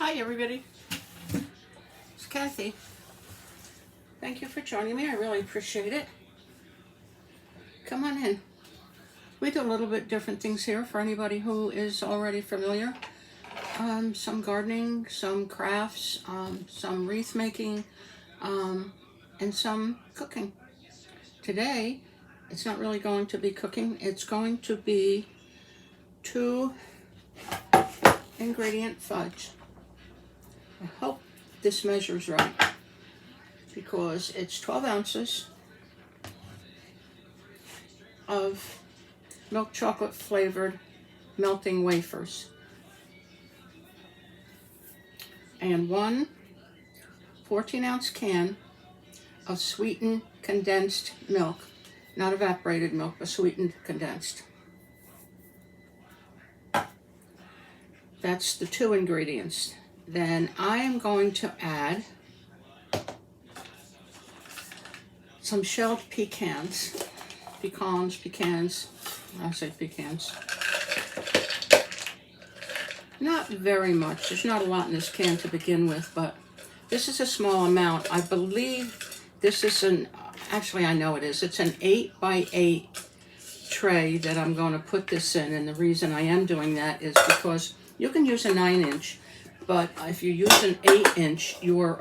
Hi everybody, it's Kathy. Thank you for joining me. I really appreciate it. Come on in. We do a little bit different things here for anybody who is already familiar. Some gardening, some crafts, some wreath making, and some cooking. Today, it's not really going to be cooking. It's going to be 2 ingredient fudge. I hope this measures right because it's 12 ounces of milk chocolate flavored melting wafers and 1 14-ounce can of sweetened condensed milk, not evaporated milk, but sweetened condensed. That's the 2 ingredients. Then I am going to add some shelled pecans, I say pecans. Not very much, there's not a lot in this can to begin with, but this is a small amount. I believe this is actually I know it is, it's an 8x8 tray that I'm going to put this in, and the reason I am doing that is because you can use a 9-inch, but if you use an 8-inch, your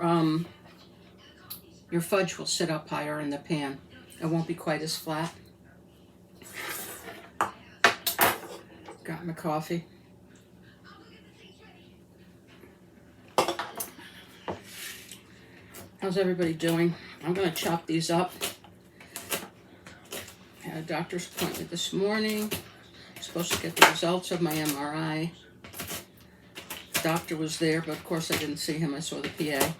fudge will sit up higher in the pan. It won't be quite as flat. Got my coffee. How's everybody doing? I'm going to chop these up. Had a doctor's appointment this morning. Supposed to get the results of my MRI. Doctor was there, but of course I didn't see him. I saw the PA.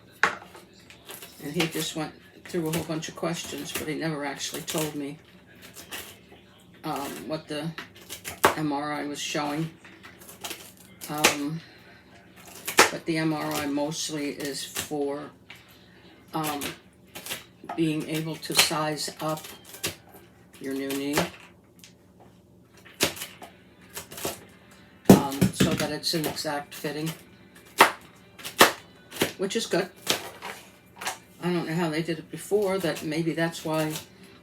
And he just went through a whole bunch of questions, but he never actually told me what the MRI was showing. But the MRI mostly is for being able to size up your new knee so that it's an exact fitting, which is good. I don't know how they did it before, that maybe that's why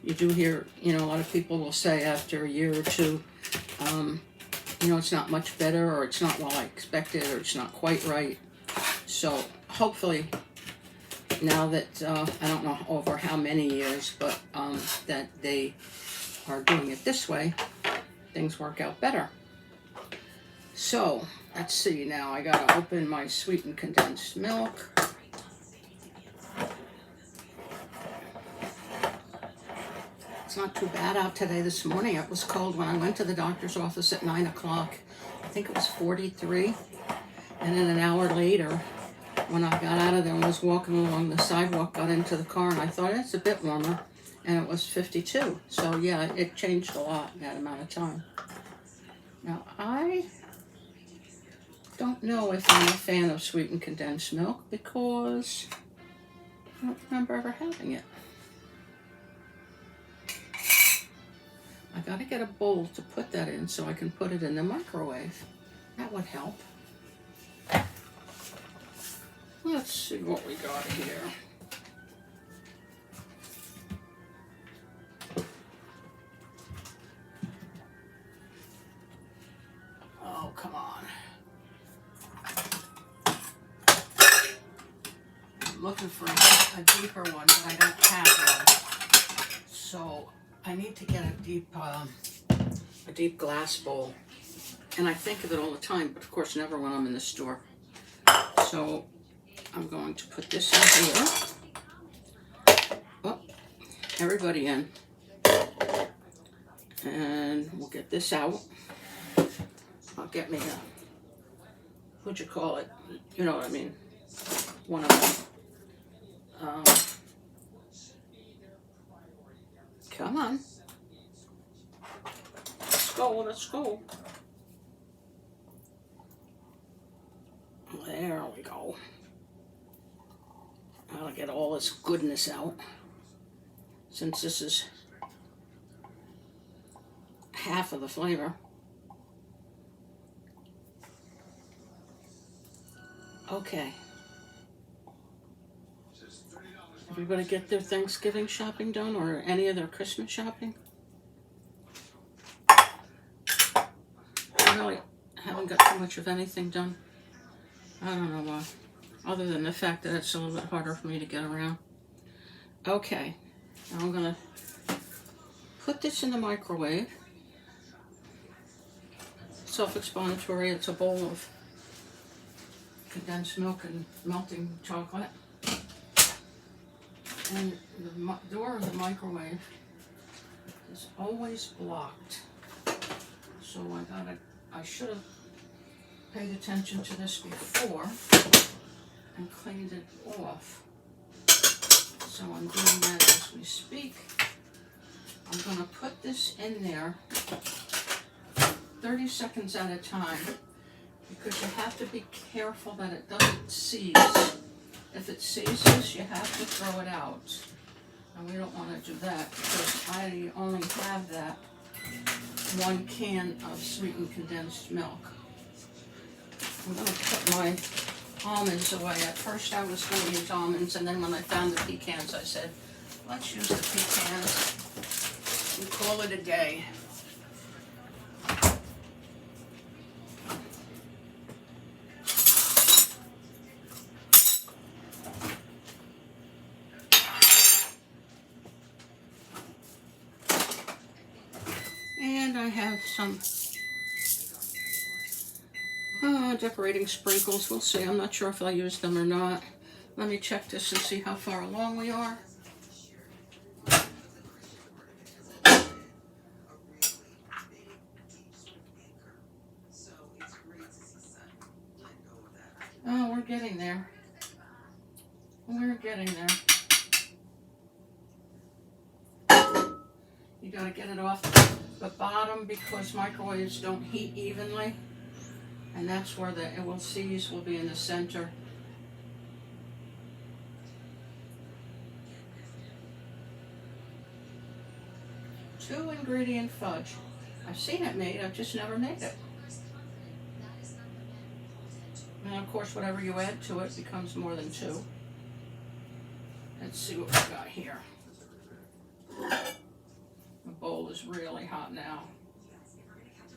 you do hear, a lot of people will say after a year or two, it's not much better, or it's not what I expected, or it's not quite right. So hopefully now that, I don't know over how many years, but that they are doing it this way, things work out better. So let's see now, I gotta open my sweetened condensed milk. It's not too bad out today. This morning it was cold when I went to the doctor's office at 9 o'clock. I think it was 43. And then an hour later, when I got out of there and was walking along the sidewalk, got into the car, and I thought it's a bit warmer, and it was 52. So yeah, it changed a lot in that amount of time. Now I don't know if I'm a fan of sweetened condensed milk because I don't remember ever having it. I gotta get a bowl to put that in so I can put it in the microwave. That would help. Let's see what we got here. Oh, come on. I'm looking for a deeper one, but I don't have one. So I need to get a deep glass bowl. And I think of it all the time, but of course never when I'm in the store. So I'm going to put this in here. Oh, everybody in. And we'll get this out. I'll get me what'd you call it? You know what I mean. One of them. Come on. Let's go. There we go. I'll get all this goodness out, since this is half of the flavor. Okay. Everybody get their Thanksgiving shopping done or any of their Christmas shopping? I really haven't got too much of anything done. I don't know why. Other than the fact that it's a little bit harder for me to get around. Okay. Now I'm going to put this in the microwave. Self-explanatory. It's a bowl of condensed milk and melting chocolate. And the door of the microwave is always blocked. So I should have paid attention to this before and cleaned it off. So I'm doing that as we speak. I'm going to put this in there 30 seconds at a time because you have to be careful that it doesn't seize. If it seizes, you have to throw it out. And we don't want to do that because I only have that 1 can of sweetened condensed milk. I'm going to put my almonds away. At first I was going to use almonds, and then when I found the pecans, I said, let's use the pecans and call it a day. And I have some decorating sprinkles. We'll see. I'm not sure if I'll use them or not. Let me check this and see how far along we are. Oh, we're getting there. We're getting there. You gotta get it off the bottom because microwaves don't heat evenly. And that's where it will seize, will be in the center. Two ingredient fudge. I've seen it made, I've just never made it. And of course, whatever you add to it becomes more than 2. Let's see what we got here. The bowl is really hot now.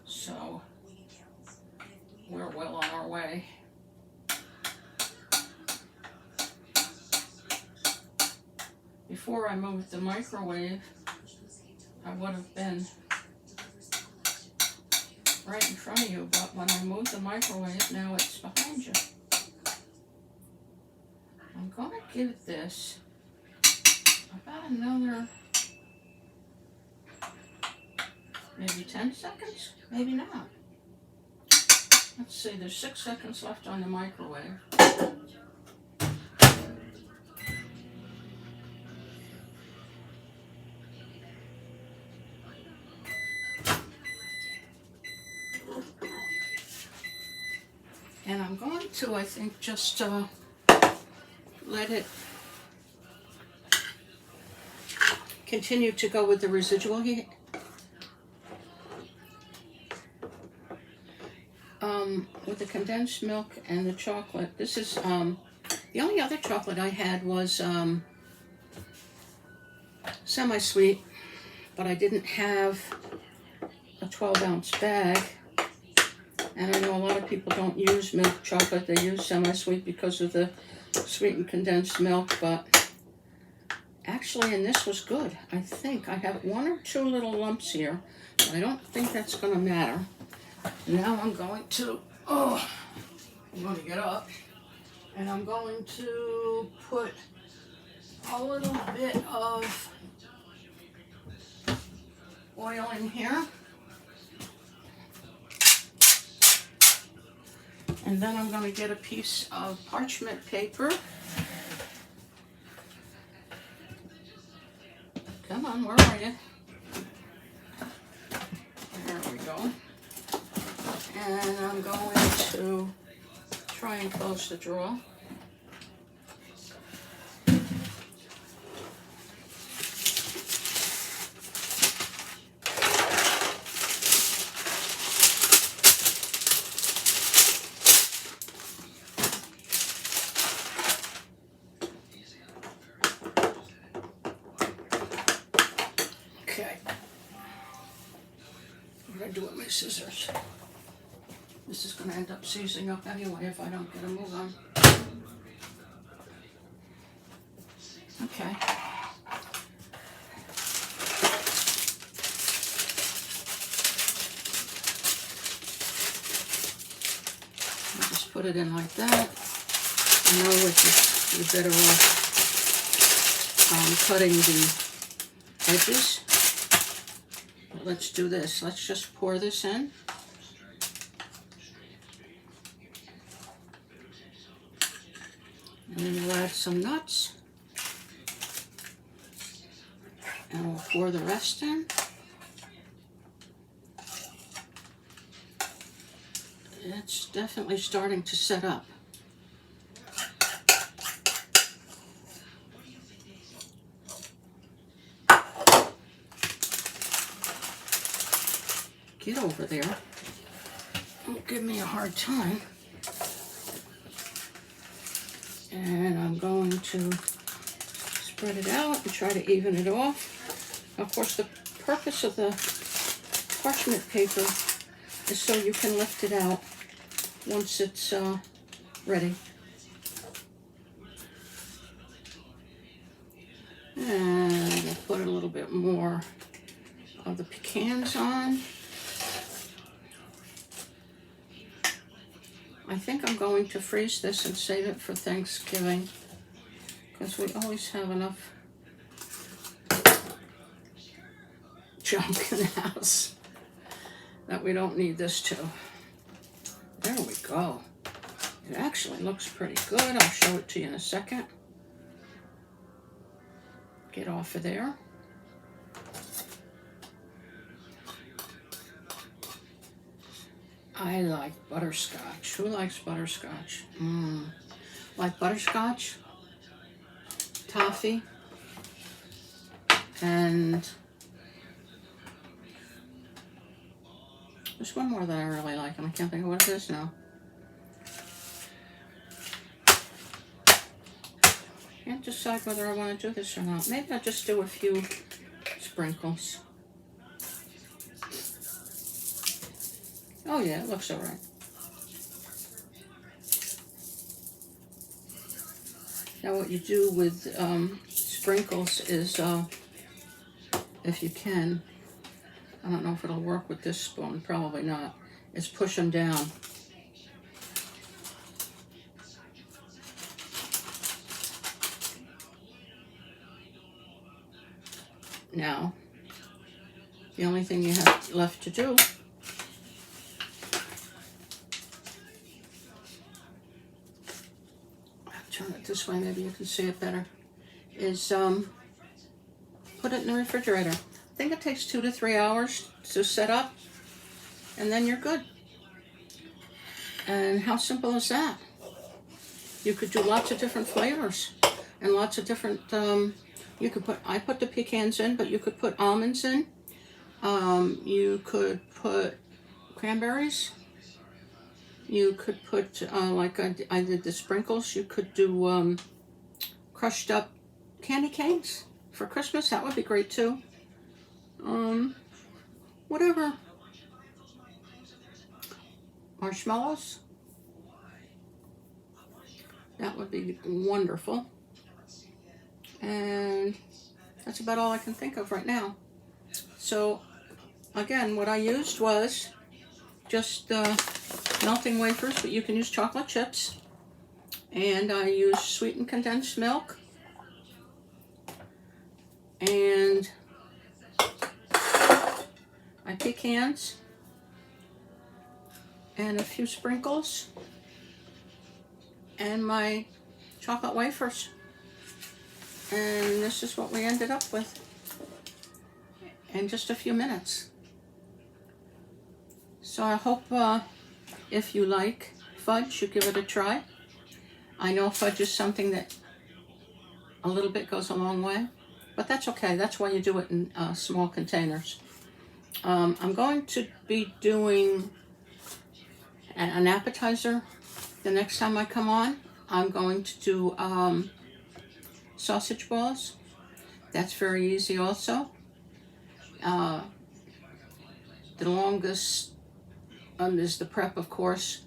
So we're well on our way. Before I moved the microwave, I would have been right in front of you, but when I moved the microwave, now it's behind you. I'm going to give this about another maybe 10 seconds, maybe not. Let's see, there's 6 seconds left on the microwave. And I'm going to, I think, just let it continue to go with the residual heat. With the condensed milk and the chocolate. This is, the only other chocolate I had was semi-sweet, but I didn't have a 12-ounce bag. And I know a lot of people don't use milk chocolate, they use semi-sweet because of the sweetened condensed milk, but actually, and this was good. I think I have 1 or 2 little lumps here, but I don't think that's going to matter. Now I'm going to get up, and I'm going to put a little bit of oil in here. And then I'm going to get a piece of parchment paper. Come on, where are you? There we go. And I'm going to try and close the drawer. did I do with my scissors? This is going to end up seizing up anyway if I don't get a move on. Okay. I'll just put it in like that. I know you're better off cutting the edges. But let's do this. Let's just pour this in. And then we'll add some nuts. And we'll pour the rest in. It's definitely starting to set up. Get over there. Don't give me a hard time. And I'm going to spread it out and try to even it off. Of course, the purpose of the parchment paper is so you can lift it out once it's ready. And I'll put a little bit more of the pecans on. I think I'm going to freeze this and save it for Thanksgiving because we always have enough junk in the house that we don't need this to. There we go. It actually looks pretty good. I'll show it to you in a second. Get off of there. I like butterscotch. Who likes butterscotch? Like butterscotch, toffee, and there's one more that I really like, and I can't think of what it is now. Can't decide whether I want to do this or not. Maybe I'll just do a few sprinkles. Oh yeah, it looks all right. Now what you do with sprinkles is, if you can, I don't know if it'll work with this spoon, probably not, is push them down. Now, the only thing you have left to do turn it this way, maybe you can see it better, is put it in the refrigerator. I think it takes 2 to 3 hours to set up, and then you're good. And how simple is that? You could do lots of different flavors and lots of different, you could put, I put the pecans in, but you could put almonds in. You could put cranberries. You could put, like I did the sprinkles, you could do crushed up candy canes for Christmas. That would be great too. Whatever. Marshmallows. That would be wonderful. And that's about all I can think of right now. So, again, what I used was just melting wafers, but you can use chocolate chips. And I used sweetened condensed milk. And my pecans. And a few sprinkles. And my chocolate wafers. And this is what we ended up with in just a few minutes. So I hope if you like fudge, you give it a try. I know fudge is something that a little bit goes a long way, but that's okay. That's why you do it in small containers. I'm going to be doing an appetizer the next time I come on. I'm going to do sausage balls. That's very easy also. the longest is the prep, of course.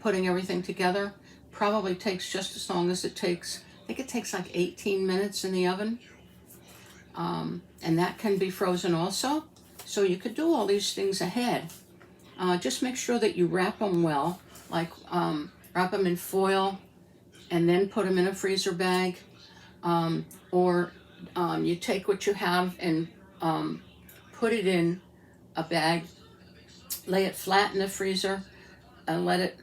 Putting everything together probably takes just as long as it takes. I think it takes like 18 minutes in the oven. And that can be frozen also. So you could do all these things ahead. Just make sure that you wrap them well, like wrap them in foil and then put them in a freezer bag. Or you take what you have and put it in a bag, lay it flat in the freezer, and let it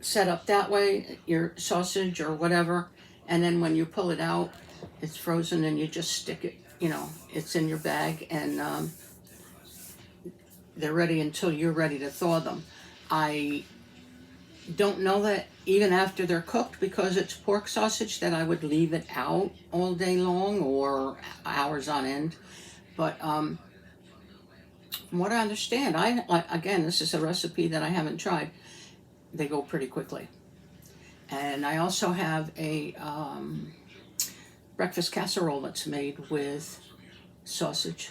set up that way, your sausage or whatever. And then when you pull it out, it's frozen and you just stick it, it's in your bag, and they're ready until you're ready to thaw them. I don't know that even after they're cooked, because it's pork sausage, that I would leave it out all day long or hours on end. But from what I understand, again, this is a recipe that I haven't tried. They go pretty quickly. And I also have a breakfast casserole that's made with sausage.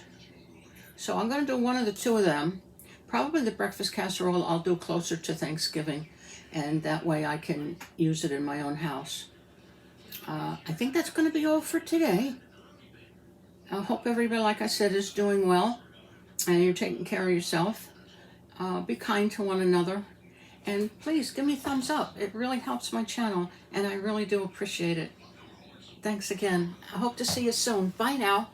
So I'm going to do one of the two of them. Probably the breakfast casserole I'll do closer to Thanksgiving, and that way I can use it in my own house. I think that's going to be all for today. I hope everybody, like I said, is doing well, and you're taking care of yourself. Be kind to one another, and please give me a thumbs up. It really helps my channel, and I really do appreciate it. Thanks again. I hope to see you soon. Bye now.